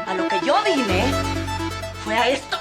A lo que yo vine fue a esto.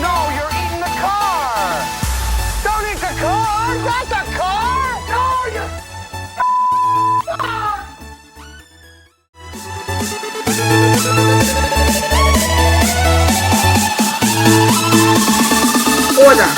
No, you're eating the car! Don't eat the car! Not the car! No, you... Order.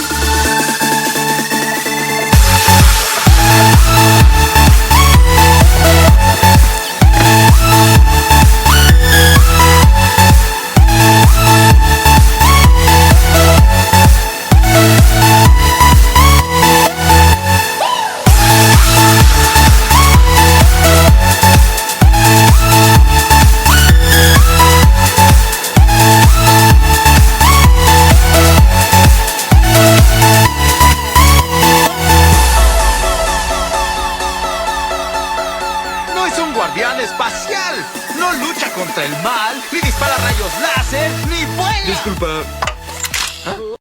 No es un guardián espacial. No lucha contra el mal, ni dispara rayos láser, ni vuela. Disculpa,